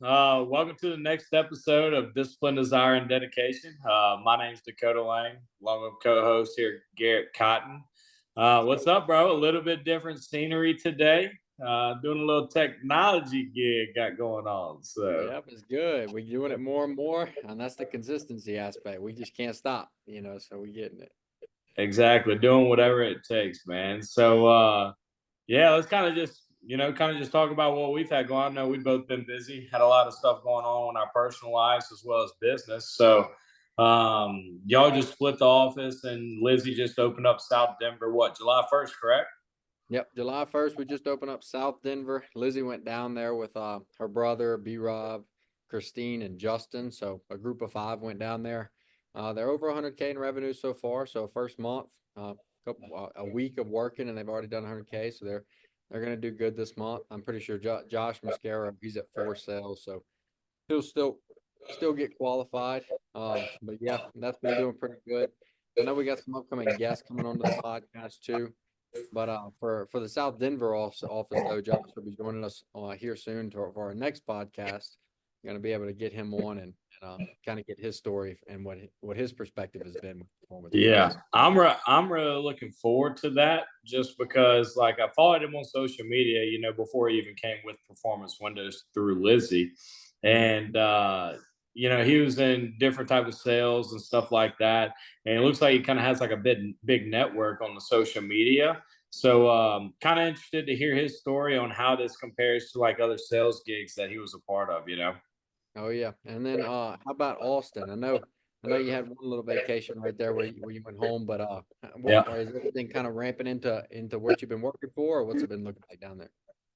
Welcome to the next episode of Discipline, Desire, and Dedication. My name's Dakota Lang, along with co-host here, Garrett Cotton. What's up, bro? A little bit different scenery today. Doing a little technology gig got going on. So Yep, it's good. We're doing it more and more, and that's the consistency aspect. We just can't stop, so we're getting it. exactly, doing whatever it takes, man. So yeah, let's kind of just talk about what we've had going on. I know we've both been busy, had a lot of stuff going on in our personal lives as well as business. So, y'all just split the office, and Lizzie just opened up South Denver. What, July 1st, correct? Yep, July 1st, we just opened up South Denver. Lizzie went down there with her brother, B-Rob, Christine, and Justin. So a group of five went down there. They're over 100K in revenue so far. So first month, a week of working, and they've already done 100K. So they're going to do good this month. I'm pretty sure Josh Mascara, he's at 4 sales, so he'll still get qualified. But yeah, that's been doing pretty good. I know we got some upcoming guests coming onto the podcast too. But for the South Denver office though, Josh will be joining us here soon for our next podcast. Going to be able to get him on and kind of get his story and what his perspective has been with performance Yeah, windows. I'm really looking forward to that, just because like I followed him on social media, before he even came with Performance Windows through Lizzie, and he was in different type of sales and stuff like that, and it looks like he kind of has like a big network on the social media. So kind of interested to hear his story on how this compares to like other sales gigs that he was a part of. Oh yeah, and then how about Austin? I know you had one little vacation right there where you went home, but Yeah. or is everything kind of ramping into what you've been working for, or what's it been looking like down there?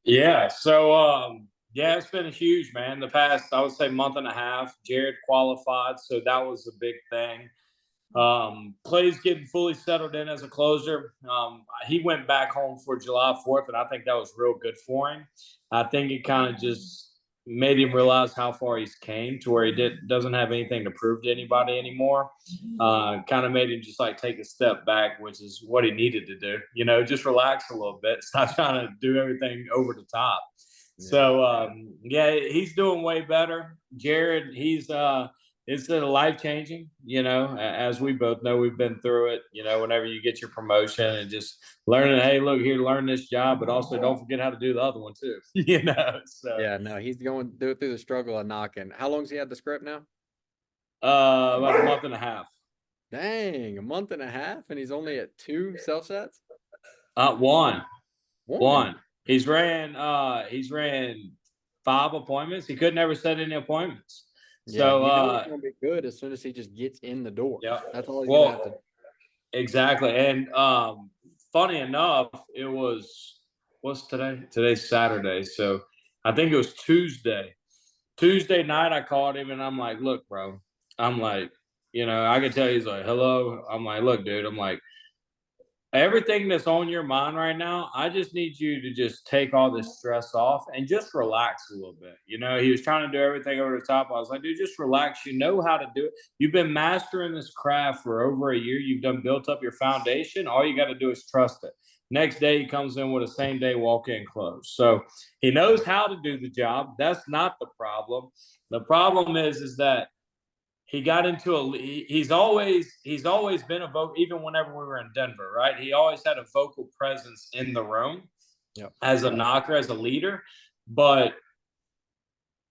Yeah. So, yeah, it's been huge, man. The past, I would say, month and a half. Jared qualified, so that was a big thing. Clay's getting fully settled in as a closer. He went back home for July 4th, and I think that was real good for him. I think it kind of just made him realize how far he's came to where doesn't have anything to prove to anybody anymore. Kind of made him just like take a step back, which is what he needed to do. Just relax a little bit, stop trying to do everything over the top. Yeah. So yeah, he's doing way better. Jared, it's a life changing, as we both know, we've been through it, whenever you get your promotion and just learning, hey, look here, learn this job, but also don't forget how to do the other one too, so Yeah, no, he's going through the struggle of knocking. How long's he had the script now? about a month and a half. Dang, a month and a half, and he's only at two cell sets? One. One. One. He's ran 5 appointments. He could never set any appointments. Yeah, So you know he's gonna be good as soon as he just gets in the door. yeah. That's all he's gonna have to do. Well, exactly. And funny enough, it was what's today? Today's Saturday. So I think it was Tuesday. Tuesday night I called him and I'm like, look, bro. I'm like, I could tell he's like, hello. I'm like, look, dude, I'm like, everything that's on your mind right now, I just need you to just take all this stress off and just relax a little bit. He was trying to do everything over the top. I was like, dude, just relax. You know how to do it. You've been mastering this craft for over a year. You've done built up your foundation. All you got to do is trust it. Next day, he comes in with a same day walk in close. So he knows how to do the job. That's not the problem. The problem is that he got into he's always been a vocal, even whenever we were in Denver, right? He always had a vocal presence in the room. Yep. As a knocker, as a leader. But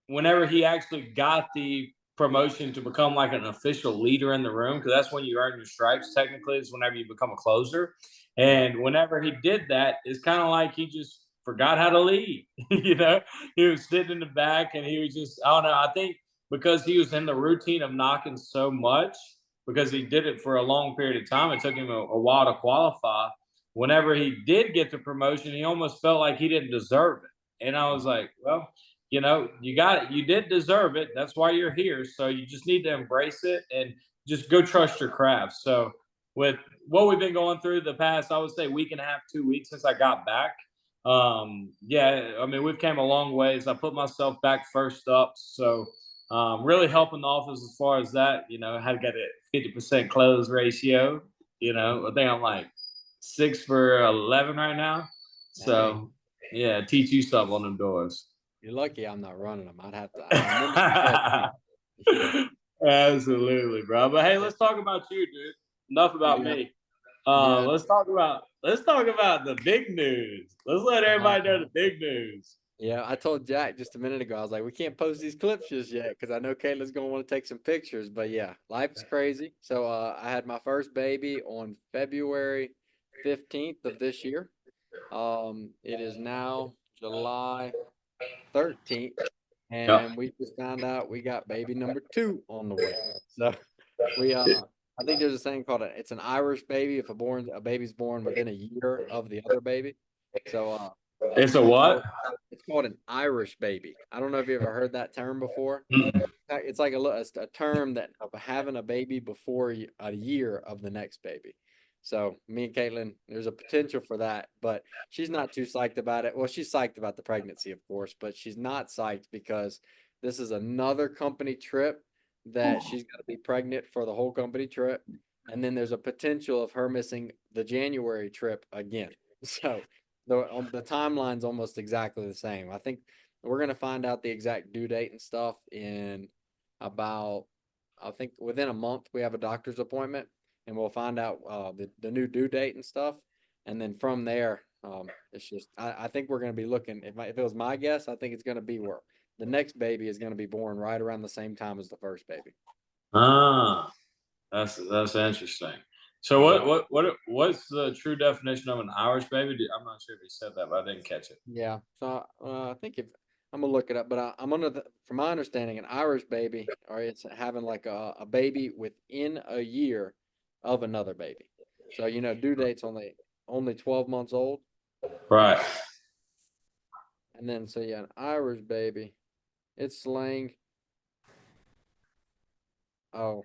whenever he actually got the promotion to become like an official leader in the room, because that's when you earn your stripes, technically, is whenever you become a closer. And whenever he did that, it's kind of like he just forgot how to lead. He was sitting in the back and he was just, I don't know, I think because he was in the routine of knocking so much, because he did it for a long period of time, it took him a while to qualify. Whenever he did get the promotion, he almost felt like he didn't deserve it. And I was like, well, you got it. You did deserve it. That's why you're here. So you just need to embrace it and just go trust your craft. So with what we've been going through the past, I would say week and a half, 2 weeks since I got back. Yeah, I mean, we've came a long ways. I put myself back first up. So really helping the office as far as that, how to get a 50% close ratio. I think I'm like 6 for 11 right now. So yeah, teach you something on them doors. You're lucky I'm not running them. I'd have to. I'm willing to bet you. Absolutely, bro. But hey, Yeah. let's talk about you, dude. Enough about Yeah. me. Yeah. Let's talk about the big news. Let's let everybody know the big news. Yeah, I told Jack just a minute ago, I was like, we can't post these clips just yet because I know Caitlin's gonna want to take some pictures. But yeah, life is crazy. So I had my first baby on February 15th of this year. It is now July 13th, Yep. and we just found out we got baby number two on the way. So we I think there's a saying called it's an Irish baby if a baby's born within a year of the other baby. So It's a it's what? called it's called an Irish baby. I don't know if you ever heard that term before. Mm. It's like a term that of having a baby before a year of the next baby. So me and Caitlin, there's a potential for that, but she's not too psyched about it. Well, she's psyched about the pregnancy, of course, but she's not psyched because this is another company trip that she's got to be pregnant for the whole company trip. And then there's a potential of her missing the January trip again. So the timeline's almost exactly the same. I think we're gonna find out the exact due date and stuff in about, I think within a month we have a doctor's appointment and we'll find out the new due date and stuff. And then from there, it's just I think we're gonna be looking. If it was my guess, I think it's gonna be where the next baby is gonna be born right around the same time as the first baby. Ah, that's interesting. So Yeah. what's the true definition of an Irish baby? I'm not sure if you said that, but I didn't catch it. Yeah. So I think if I'm gonna look it up, but I'm gonna, from my understanding, an Irish baby, or it's having like a baby within a year of another baby. So due date's only 12 months old, Right. and then so yeah, an Irish baby, it's slang. Oh,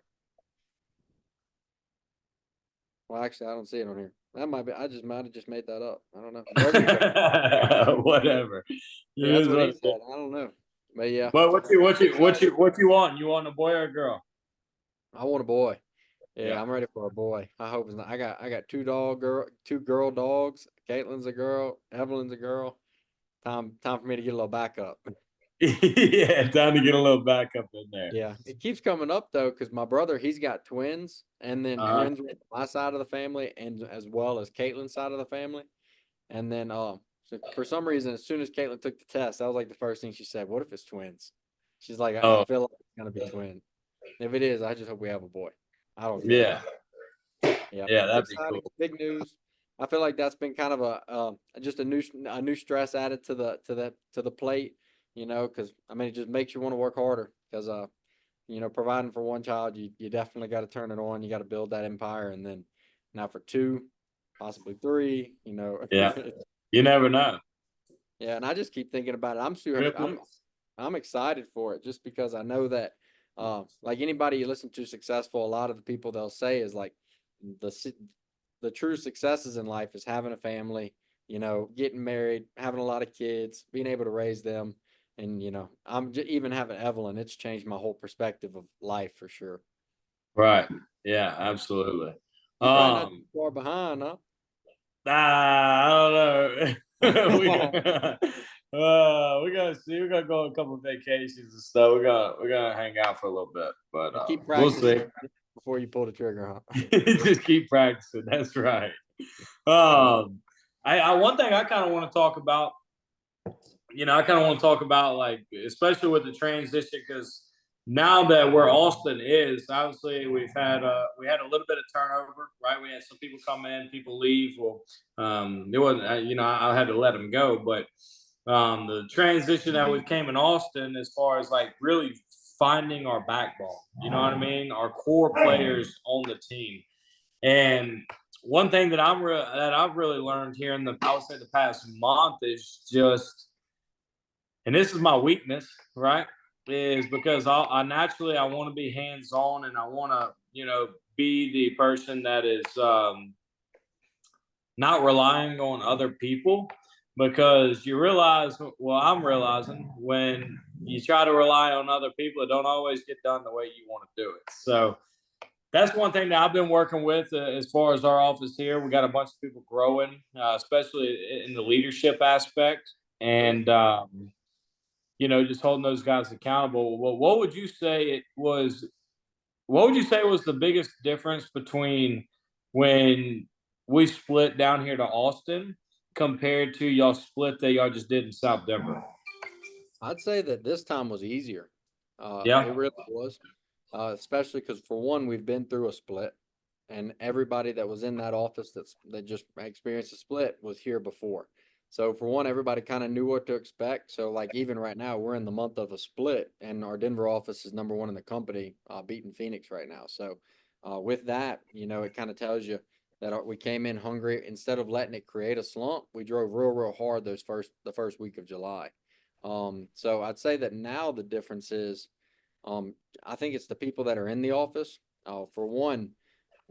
well, actually, I don't see it on here. That might be. I just might have just made that up. I don't know. Wherever you go, Whatever. It yeah, that's is what what he it is. said. I don't know, but yeah, But I'm excited. what you want? You want a boy or a girl? I want a boy. Yeah, Yeah. I'm ready for a boy. I hope it's not. I got two girl dogs. Caitlin's a girl. Evelyn's a girl. Time for me to get a little backup. Yeah, time to get a little backup in there. Yeah, it keeps coming up though, because my brother he's got twins, and then Uh-huh. twins with my side of the family, and as well as Caitlin's side of the family. And then so for some reason, as soon as Caitlin took the test, that was like the first thing she said. What if it's twins? She's like, I Oh, feel like it's gonna be twins. If it is, I just hope we have a boy. I don't care. yeah. Yeah, Yeah, it's that'd be exciting. cool. It's big news. I feel like that's been kind of just a new stress added to the plate. Because I mean, it just makes you want to work harder. Because providing for one child, you definitely got to turn it on. You got to build that empire, and then now for two, possibly three. Yeah. You never know. Yeah, and I just keep thinking about it. Triplets. I'm excited for it just because I know that like anybody you listen to successful, a lot of the people they'll say is like the the true successes in life is having a family, getting married, having a lot of kids, being able to raise them, and even having Evelyn, it's changed my whole perspective of life for sure. Right. Yeah, absolutely. You're probably not too Um, far behind, huh? I don't know. We gotta see. We gotta go on a couple of vacations and stuff. We're gonna hang out for a little bit, but And keep we'll see. practicing before you pull the trigger, huh? Just keep practicing. That's right. Yeah. I one thing I kind of want to talk about. I kind of want to talk about like, especially with the transition, because now that where Austin is, obviously we had a little bit of turnover, right? We had some people come in, people leave. Well, it wasn't, I had to let them go, but the transition that we came in Austin, as far as like really finding our backbone, you know what I mean? Our core players on the team. And one thing that that I've really learned here in I would say the past month is just, and this is my weakness, right? Is because I naturally I want to be hands on and I want to be the person that is not relying on other people, because you realize, well, I'm realizing when you try to rely on other people, it don't always get done the way you want to do it. So that's one thing that I've been working with as far as our office here. We got a bunch of people growing, especially in the leadership aspect, and just holding those guys accountable. Well, what would you say it was? What would you say was the biggest difference between when we split down here to Austin compared to y'all split that y'all just did in South Denver? I'd say that this time was easier. It Yeah, really was, especially because for one, we've been through a split, and everybody that was in that office that just experienced a split was here before. So for one, everybody kind of knew what to expect. So like even right now, we're in the month of a split, and our Denver office is number one in the company, beating Phoenix right now. So with that, it kind of tells you that we came in hungry. Instead of letting it create a slump, we drove real hard the first week of July. So I'd say that now the difference is, I think it's the people that are in the office. For one,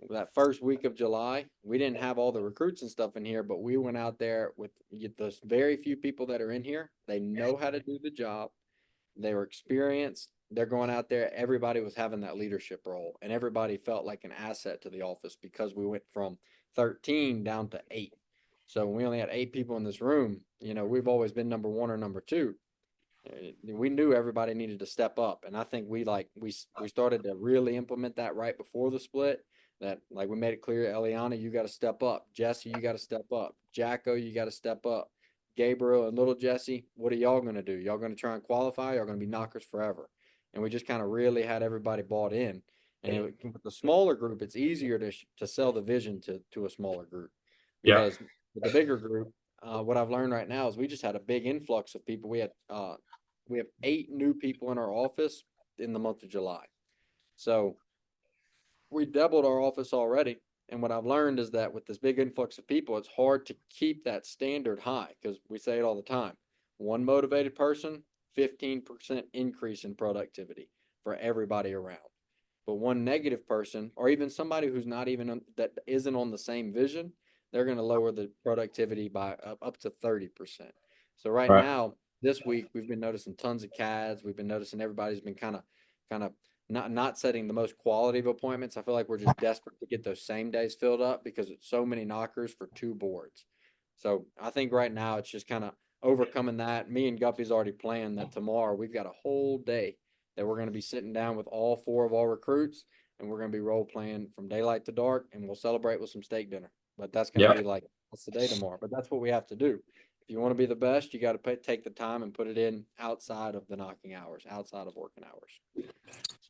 that first week of July, we didn't have all the recruits and stuff in here, but we went out there with the very few people that are in here. They know how to do the job. They were experienced. They're going out there. Everybody was having that leadership role, and everybody felt like an asset to the office because we went from 13 down to 8. So when we only had 8 people in this room, we've always been number one or number two. We knew everybody needed to step up, and I think we started to really implement that right before the split. That like we made it clear, Eliana, you got to step up. Jesse, you got to step up. Jacko, you got to step up. Gabriel and little Jesse, what are y'all going to do? Y'all going to try and qualify? Y'all going to be knockers forever? And we just kind of really had everybody bought in. And with the smaller group, it's easier to sell the vision to a smaller group, yeah, because with the bigger group, what I've learned right now is we just had a big influx of people. We have 8 new people in our office in the month of July. So we doubled our office already. And what I've learned is that with this big influx of people, it's hard to keep that standard high, because we say it all the time. One motivated person, 15% increase in productivity for everybody around. But one negative person, or even somebody who's not even that isn't on the same vision, they're going to lower the productivity by up to 30%. So right right. now, this week we've been noticing tons of CADs. We've been noticing everybody's been kind of not setting the most quality of appointments. I feel like we're just desperate to get those same days filled up because it's so many knockers for 2 boards. So I think right now it's just kind of overcoming that. Me and Guppy's already planned that tomorrow we've got a whole day that we're going to be sitting down with all 4 of our recruits, and we're going to be role playing from daylight to dark, and we'll celebrate with some steak dinner. But that's going to Yeah. be like, that's the day tomorrow. But that's what we have to do. If you want to be the best, you got to take the time and put it in outside of the knocking hours, outside of working hours.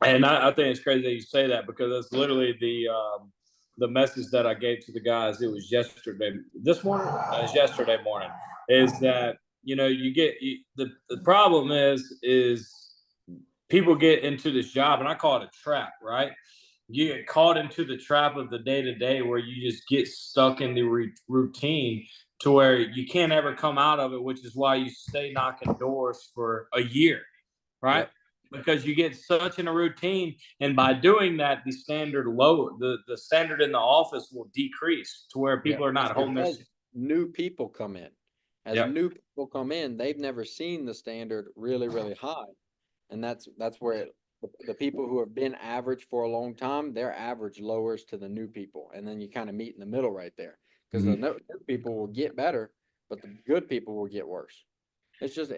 And I think it's crazy that you say that because that's literally the message that I gave to the guys. It was yesterday, this morning. It was yesterday morning. Is that the problem is people get into this job, and I call it a trap, right? You get caught into the trap of the day to day where you just get stuck in the routine to where you can't ever come out of it, which is why you stay knocking doors for a year, right? Yep. Because you get such in a routine, and by doing that, the standard in the office will decrease to where Yeah, people are it's not holding their. because new people come in. As Yep. new people come in, they've never seen the standard really high, and that's where the people who have been average for a long time, their average lowers to the new people, and then you kind of meet in the middle right there, because the Mhm. new people will get better, but the good people will get worse. It's just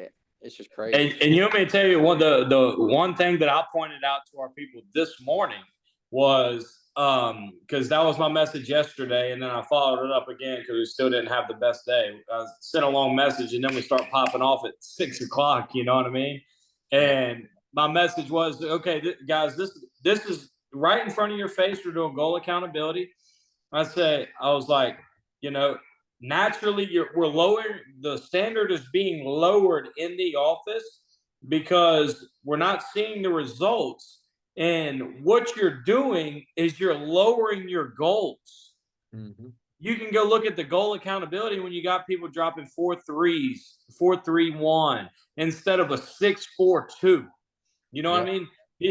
crazy. And you want me to tell you what the one thing that I pointed out to our people this morning was because that was my message yesterday, and then I followed it up again because we still didn't have the best day. I sent a long message, and then we start popping off at 6 o'clock. You know what I mean? Yep. And my message was, okay, guys, this is right in front of your face. We're doing goal accountability. I was like, you know, naturally we're lowering the standard is being lowered in the office because we're not seeing the results. And what you're doing is you're lowering your goals. Hmm. You can go look at the goal accountability when you got people dropping 4 threes, 4-3-1 instead of a 6-4-2. You know what I Yep. mean?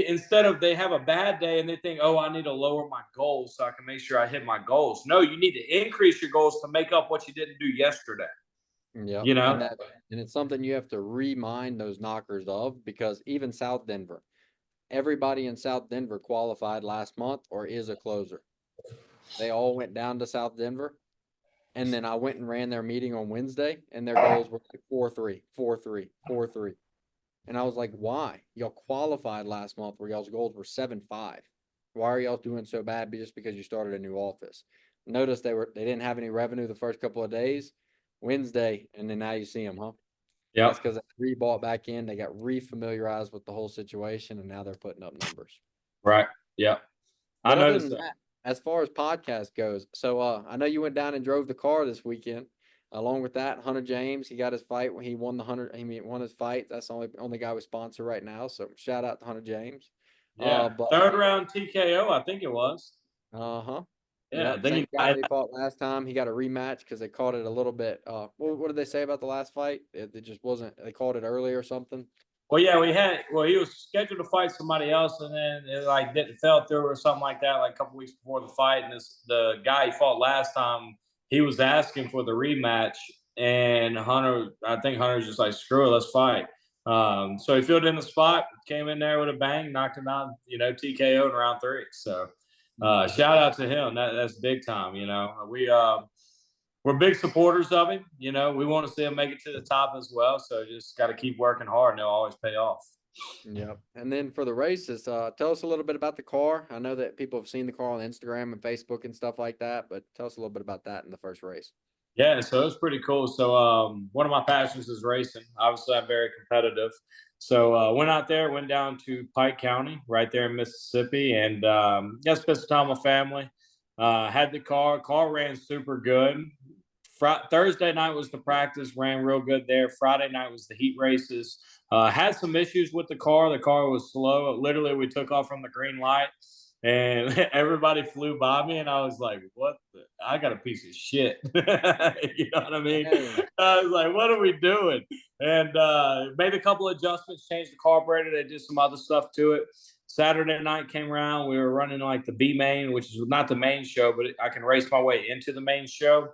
Instead of they have a bad day and they think, oh, I need to lower my goals so I can make sure I hit my goals. No, you need to increase your goals to make up what you didn't do yesterday. Yep. You know? And it's something you have to remind those knockers of, because even South Denver, everybody in South Denver qualified last month or is a closer. They all went down to South Denver. And then I went and ran their meeting on Wednesday, and their goals were like 4-3, 4-3, 4-3. And I was like, why? Y'all qualified last month where y'all's goals were 7.5. Why are y'all doing so bad just because you started a new office? Notice they didn't have any revenue the first couple of days, Wednesday, and then now you see them, huh? That's Yep. because they re-bought back in, they got re-familiarized with the whole situation, and now they're putting up numbers. Right. Yep. I But other noticed than that. that, as far as podcast goes, so I know you went down and drove the car this weekend. Along with that, Hunter James, he got his fight when he won the 100. Won his fight. That's the only guy we sponsor right now. So shout out to Hunter James. Yeah. But Third round TKO, I think it was. uh-huh. Yeah. Yep, Then same you guy they fought last time. He got a rematch because they called it a little bit. What did they say about the last fight? It just wasn't. They called it early or something. Well, yeah, he was scheduled to fight somebody else, and then it like didn't fell through or something like that, like a couple weeks before the fight. And the guy he fought last time, he was asking for the rematch, and I think Hunter's just like, screw it, let's fight. So he filled in the spot, came in there with a bang, knocked him out, TKO in round 3. So shout out to him. That's big time. We're big supporters of him. We want to see him make it to the top as well. So just got to keep working hard, and they'll always pay off. Yep. And then for the races, tell us a little bit about the car. I know that people have seen the car on Instagram and Facebook and stuff like that, but tell us a little bit about that in the first race. Yeah, so it's pretty cool. So one of my passions is racing. Obviously, I'm very competitive. So went out there, went down to Pike County, right there in Mississippi, and just spent some time with family. Had the car. Car ran super good. Thursday night was the practice, ran real good there. Friday night was the heat races. Had some issues with the car. The car was slow. Literally, we took off from the green light, and everybody flew by me, and I was like, "What? I got a piece of shit." You know what I mean? Dang. I was like, "What are we doing?" And made a couple of adjustments, changed the carburetor. They did some other stuff to it. Saturday night came around. We were running like the B main, which is not the main show, but I can race my way into the main show.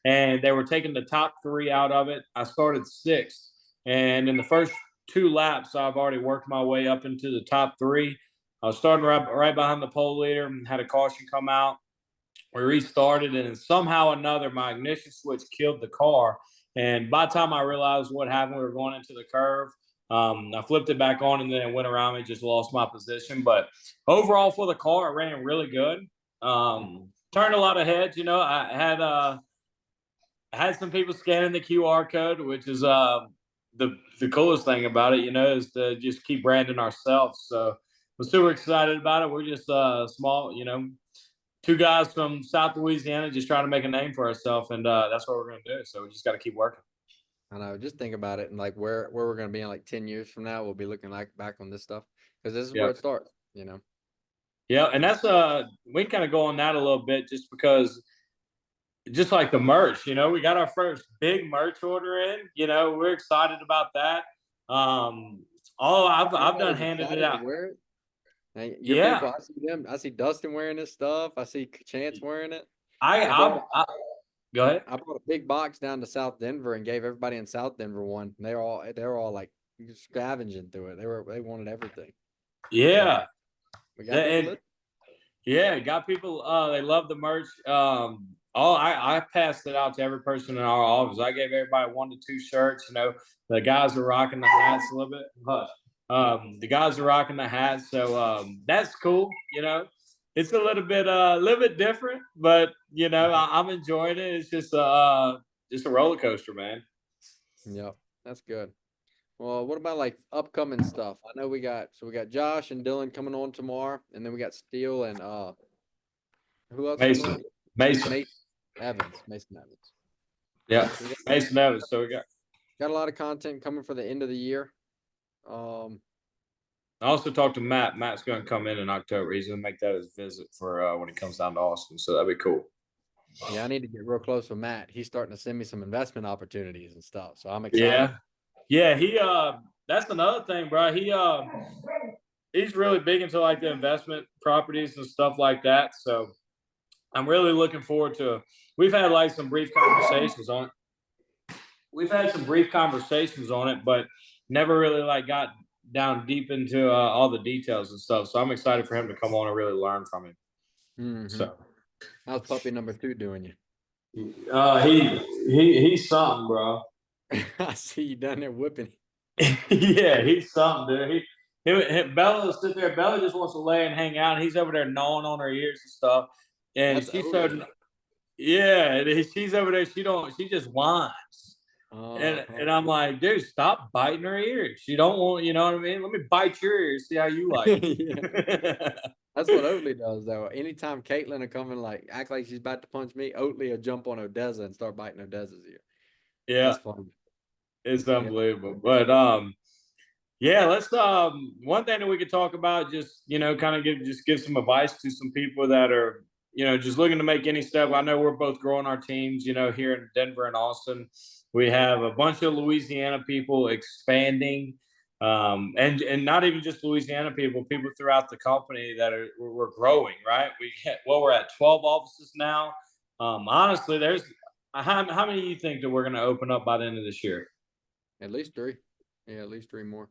And they were taking the top 3 out of it. I started 6th, and in the first 2 laps, I've already worked my way up into the top 3. I was starting right behind the pole leader and had a caution come out. We restarted, and somehow or another, my ignition switch killed the car. And by the time I realized what happened, we were going into the curve. I flipped it back on, and then it went around me, just lost my position. But overall, for the car, it ran really good. Turned a lot of heads. I had some people scanning the QR code, which is the coolest thing about it, is to just keep branding ourselves. So we're super excited about it. We're just small, 2 guys from South Louisiana just trying to make a name for ourselves, and that's what we're going to do. So we just got to keep working. I know. Just think about it and like where we're going to be in like 10 years from now. We'll be looking like back on this stuff because this is where Yeah. it starts. Yeah. And that's, we kind of go on that a little bit just because, just like the merch, we got our first big merch order in, we're excited about that. I've done Everybody's handed it excited to out. wear it. Hey, your Yeah. people, I see them. I see Dustin wearing this stuff. I see Chance wearing it. I, I brought I, I Go ahead. I brought a big box down to South Denver and gave everybody in South Denver one. They were all like scavenging through it. They wanted everything. So Yeah. we got people listening. Yeah, got people. They love the merch. I passed it out to every person in our office. I gave everybody 1 to 2 shirts. The guys are rocking the hats a little bit. The guys are rocking the hats, so that's cool. It's a little bit different, but I'm enjoying it. It's just a roller coaster, man. Yep, that's good. Well, what about like upcoming stuff? I know we got Josh and Dylan coming on tomorrow, and then we got Steele and who else coming on? Mason. Mason Evans. Yeah, So we Mason Evans. So we got a lot of content coming for the end of the year. I also talked to Matt. Matt's going to come in October. He's going to make that his visit for when he comes down to Austin. So that'd be cool. Yeah, I need to get real close with Matt. He's starting to send me some investment opportunities and stuff. So I'm excited. Yeah. He that's another thing, bro. He's really big into like the investment properties and stuff like that. So I'm really looking forward to. We've had like some brief conversations on it. But never really like got down deep into all the details and stuff. So I'm excited for him to come on and really learn from him. Mm-hmm. So how's puppy number 2 doing you? he's something, bro. I see you down there whipping. Yeah, he's something, dude. Bella sit there. Bella just wants to lay and hang out. He's over there gnawing on her ears and stuff. And That's she's Oatly. so yeah, and she's over there. She just whines. And Uh-huh. I'm like, dude, stop biting her ears. You don't want, you know what I mean? Let me bite your ears, see how you like Yeah. it. That's what Oatly does, though. Anytime Caitlin will come and like act like she's about to punch me, Oatly will jump on Odessa and start biting Odessa's ear. Yeah, That's fun. it's Yeah. unbelievable. But yeah, let's one thing that we could talk about, just kind of give some advice to some people that are, just looking to make any step. I know we're both growing our teams, here in Denver and Austin. We have a bunch of Louisiana people expanding. And not even just Louisiana people throughout the company that we're growing, right? We're at 12 offices now. Honestly, there's how many do you think that we're going to open up by the end of this year? At least three. Yeah, at least three more.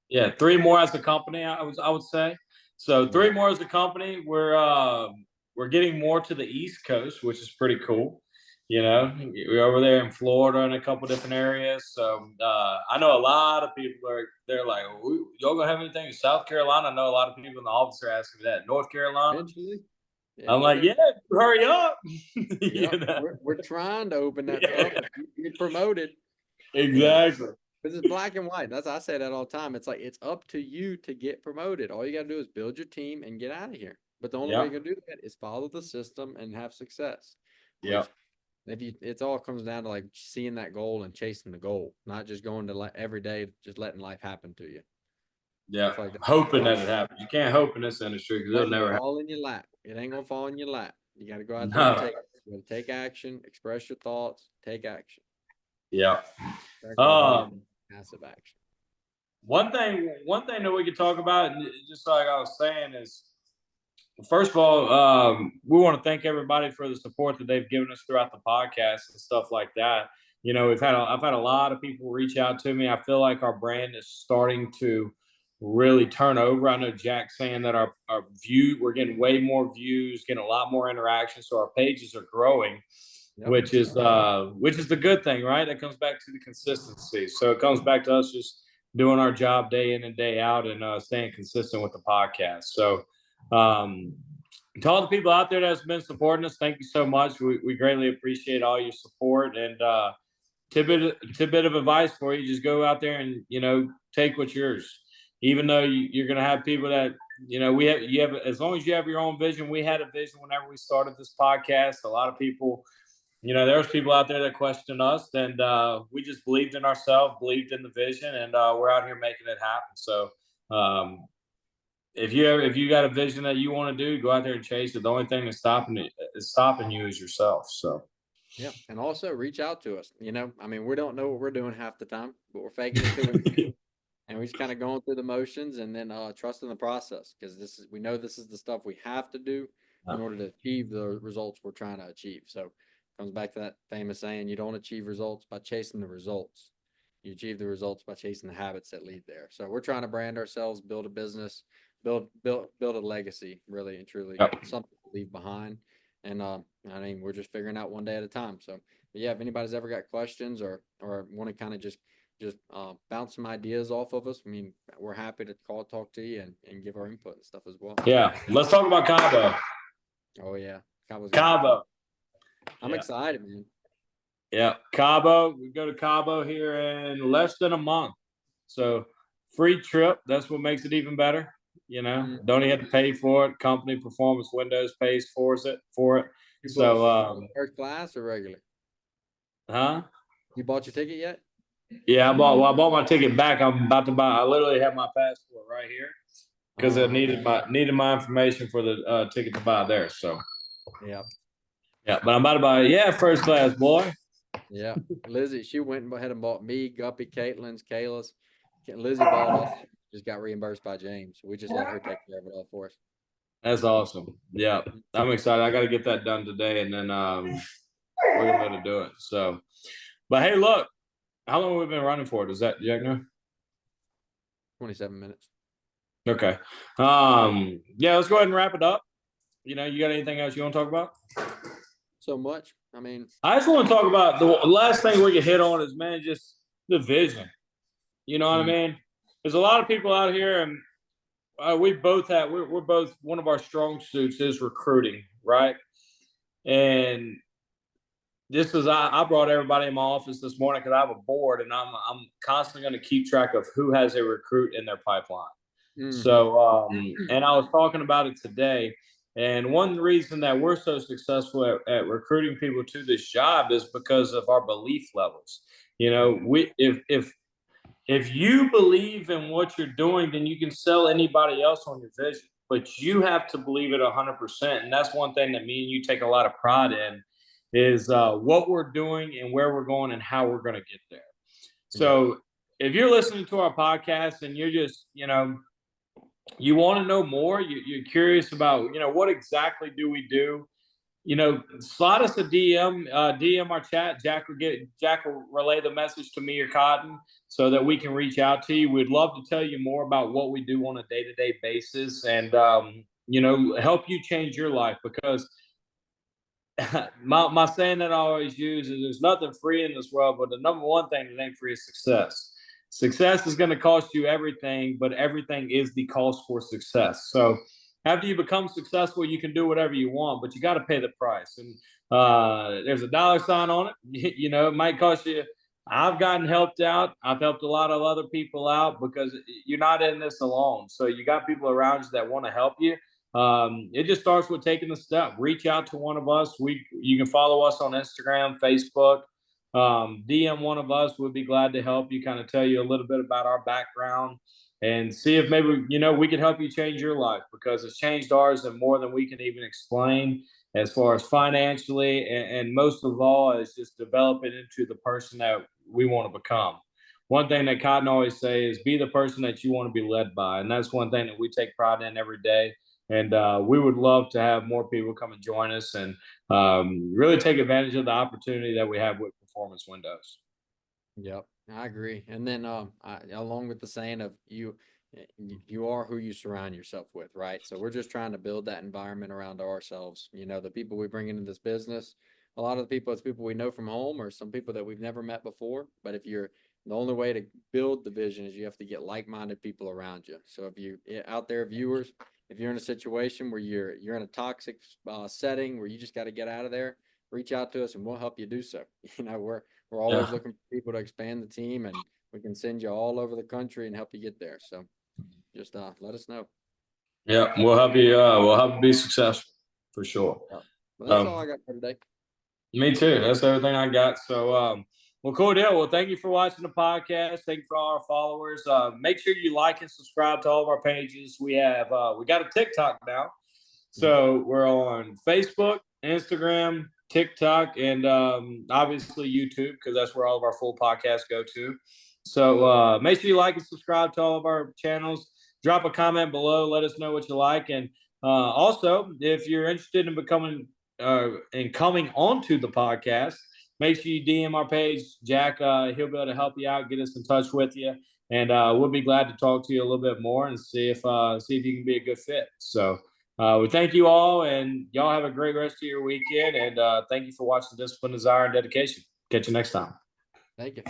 Yeah, three more as a company. I would say. So Yeah. three more as a company. We're getting more to the East Coast, which is pretty cool. We're over there in Florida and a couple different areas. So I know a lot of people they're like, y'all gonna have anything in South Carolina? I know a lot of people in the office are asking me that. North Carolina. Eventually. Yeah, I'm we're like, gonna. yeah, hurry up. Yep. We're trying to open that stuff. Yeah, If you get promoted, exactly. because it's black and white. I say that all the time. It's like it's up to you to get promoted. All you got to do is build your team and get out of here. But the only way Yeah, you're gonna do that is follow the system and have success. yeah, Which, if you, it's all comes down to like seeing that goal and chasing the goal, not just going to every day, just letting life happen to you. yeah. I feel like Hoping that's that it happens. You can't hope in this industry because it'll letting it never happen. fall in your lap. It ain't gonna fall in your lap. You got to go out there and No. take. You got to take action, express your thoughts, take action. Yeah. Back to the whole Um, massive action. one thing that we could talk about, just like I was saying, is first of all, we want to thank everybody for the support that they've given us throughout the podcast and stuff like that. I've had a lot of people reach out to me. I feel like our brand is starting to really turn over. I know Jack's saying that we're getting way more views, getting a lot more interaction, so our pages are growing, Yep. which is the good thing, right? That comes back to the consistency. So it comes back to us just doing our job day in and day out and staying consistent with the podcast. So um, to all the people out there that's been supporting us, thank you so much. We greatly appreciate all your support. And tidbit of advice for you: just go out there and take what's yours. Even though you're going to have people that you have, as long as you have your own vision. We had a vision whenever we started this podcast. A lot of people, there's people out there that question us, and we just believed in ourselves, believed in the vision, and we're out here making it happen. So if you got a vision that you want to do, go out there and chase it. The only thing that's stopping you is yourself. So Yeah. And also reach out to us. I mean, we don't know what we're doing half the time, but we're faking it till we make it. And we're just kind of going through the motions and then trusting the process, because we know this is the stuff we have to do in order to achieve the results we're trying to achieve. So it comes back to that famous saying, you don't achieve results by chasing the results. You achieve the results by chasing the habits that lead there. So we're trying to brand ourselves, build a business, build a legacy, really and truly, yep. something to leave behind. And I mean, we're just figuring out one day at a time. So yeah, if anybody's ever got questions or want to kind of just bounce some ideas off of us, I mean, we're happy to talk to you and give our input and stuff as well. Yeah, let's talk about Cabo. Oh yeah, Cabo. I'm excited, man. Yeah, Cabo. We go to Cabo here in less than a month. So free trip. That's what makes it even better. Don't even have to pay for it. Company Performance Windows pays for it. So first class or regular? huh? You bought your ticket yet? Yeah, I bought my ticket back. I'm about to buy. I literally have my passport right here because I needed my information for the ticket to buy there. So yeah, but I'm about to buy. Yeah, first class, boy. Yeah, Lizzie, she went ahead and bought me, Guppy, Caitlin's, Kayla's. Lizzie bought us. Just got reimbursed by James. We just let her take care of it all for us. That's awesome. Yeah, I'm excited. I got to get that done today, and then we're gonna be able to do it. So, but hey, look, how long have we been running for? Does that Jack know? 27 minutes. Okay. Yeah, let's go ahead and wrap it up. You got anything else you want to talk about? So much. I mean, I just want to talk about the last thing we can hit on is, man, just the vision. You know what I mean? There's a lot of people out here, and we both have. We're both, one of our strong suits is recruiting, right? And this is I brought everybody in my office this morning because I have a board, and I'm constantly going to keep track of who has a recruit in their pipeline. So, and I was talking about it today. And one reason that we're so successful at recruiting people to this job is because of our belief levels. You know, if you believe in what you're doing, then you can sell anybody else on your vision. But you have to believe it 100%. And that's one thing that me and you take a lot of pride in is what we're doing and where we're going and how we're going to get there. So if you're listening to our podcast and you're just, you want to know more, you're curious about, what exactly do we do? Slide us a DM, DM our chat. Jack will relay the message to me or Cotton so that we can reach out to you. We'd love to tell you more about what we do on a day-to-day basis and, help you change your life, because my saying that I always use is there's nothing free in this world, but the number one thing that ain't free is success. Success is going to cost you everything, but everything is the cost for success. So after you become successful, you can do whatever you want, but you got to pay the price. And there's a dollar sign on it. It might cost you. I've gotten helped out. I've helped a lot of other people out because you're not in this alone. So you got people around you that want to help you. It just starts with taking the step. Reach out to one of us. You can follow us on Instagram, Facebook. DM one of us. We'd be glad to help you, kind of tell you a little bit about our background and see if maybe, we could help you change your life, because it's changed ours and more than we can even explain, as far as financially. And most of all is just developing into the person that we want to become. One thing that Cotton always say is be the person that you want to be led by. And that's one thing that we take pride in every day. And we would love to have more people come and join us and really take advantage of the opportunity that we have with Performance Windows. Yep, I agree. And then along with the saying of you are who you surround yourself with, right? So we're just trying to build that environment around ourselves. The people we bring into this business, a lot of the people, it's people we know from home or some people that we've never met before. But the only way to build the vision is you have to get like-minded people around you. So if you out there, viewers, if you're in a situation where you're in a toxic setting where you just got to get out of there, reach out to us and we'll help you do so. We're always looking for people to expand the team, and we can send you all over the country and help you get there. So just let us know. Yeah, we'll help you. We'll help you be successful for sure. Yeah. Well, that's all I got for today. Me too. That's everything I got. So, well, cool deal. Well, thank you for watching the podcast. Thank you for all our followers. Make sure you like and subscribe to all of our pages. We got a TikTok now. So we're on Facebook, Instagram, TikTok, and obviously YouTube, because that's where all of our full podcasts go to. So make sure you like and subscribe to all of our channels. Drop a comment below. Let us know what you like. And also, if you're interested in becoming and coming onto the podcast, make sure you DM our page. Jack, he'll be able to help you out, get us in touch with you. And we'll be glad to talk to you a little bit more and see if you can be a good fit. So we thank you all, and y'all have a great rest of your weekend. And thank you for watching Discipline, Desire, and Dedication. Catch you next time. Thank you.